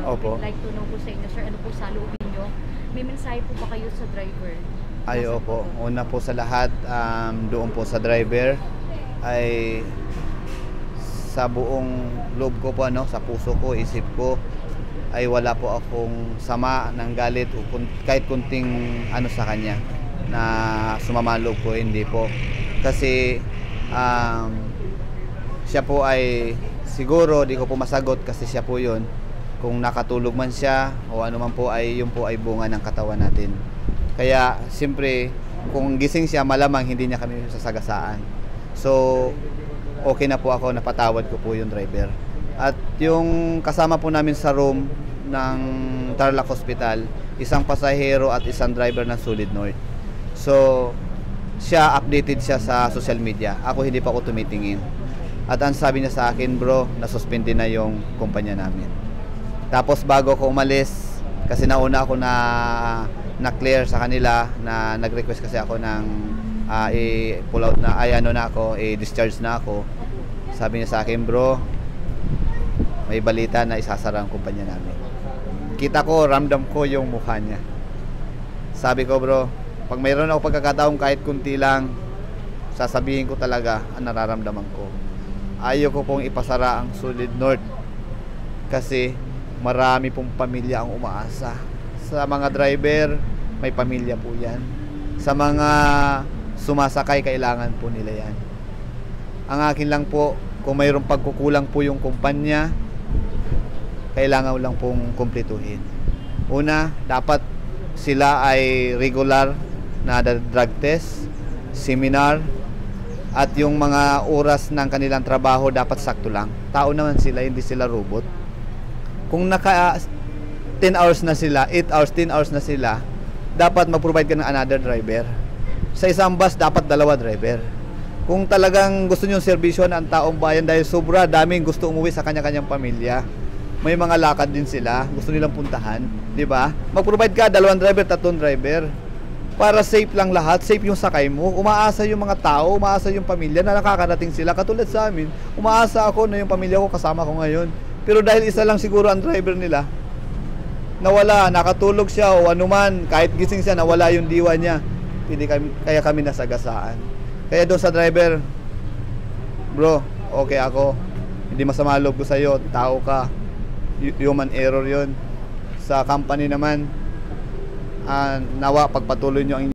Opo. We'd like to know po sa inyo, sir, ano po sa loobin nyo? May mensahe po ba kayo sa driver? Ay, opo. Una po sa lahat, doon po sa driver ay sa buong loob ko po, sa puso ko, isip ko, ay wala po akong sama ng galit o kahit kunting sa kanya na sumama loob ko, hindi po. Kasi siya po ay siguro di ko po masagot kasi siya po yun. Kung nakatulog man siya o ano man po ay yun po ay bunga ng katawan natin. Kaya siyempre kung gising siya malamang hindi niya kami sasagasaan. So okay na po ako, napatawad ko po yung driver. At yung kasama po namin sa room ng Tarlac Hospital, isang pasahero at isang driver ng Solid North. So siya, updated siya sa social media. Ako hindi pa ako tumitingin. At ang sabi niya sa akin, bro, nasuspende na yung kumpanya namin. Tapos bago ko umalis, kasi nauna ako na-clear sa kanila, na nag-request kasi ako ng i-pull out na, i-discharge na ako. Sabi niya sa akin, bro, may balita na isasara ang kumpanya namin. Kita ko, ramdam ko yung mukha niya. Sabi ko, bro, pag mayroon ako pagkakataong kahit kunti lang, sasabihin ko talaga ang nararamdaman ko. Ayoko pong ipasara ang Solid North kasi marami pong pamilya ang umaasa. Sa mga driver, may pamilya po yan. Sa mga sumasakay, kailangan po nila yan. Ang akin lang po, kung mayroong pagkukulang po yung kumpanya, kailangan lang pong kumpletuhin. Una, dapat sila ay regular na drug test, seminar, at yung mga oras ng kanilang trabaho dapat sakto lang. Tao naman sila, hindi sila robot. Kung naka 10 hours na sila, 8 hours, 10 hours na sila, dapat mag-provide ka ng another driver. Sa isang bus, dapat 2 driver. Kung talagang gusto nyo servisyon ang taong bayan dahil sobra daming gusto umuwi sa kanya-kanyang pamilya, may mga lakad din sila, gusto nilang puntahan, di ba? Mag-provide ka 2 driver, 3 driver. Para safe lang lahat, safe yung sakay mo. Umaasa yung mga tao, umaasa yung pamilya na nakakarating sila. Katulad sa amin, umaasa ako na yung pamilya ko kasama ko ngayon. Pero dahil isa lang siguro ang driver nila, nawala, nakatulog siya o anuman, kahit gising siya, nawala yung diwa niya. Kaya kami nasagasaan. Kaya doon sa driver, bro, okay ako. Hindi masama loob ko sa'yo, tao ka. Human error yon. Sa company naman, nawa pagpatuloy nyo ang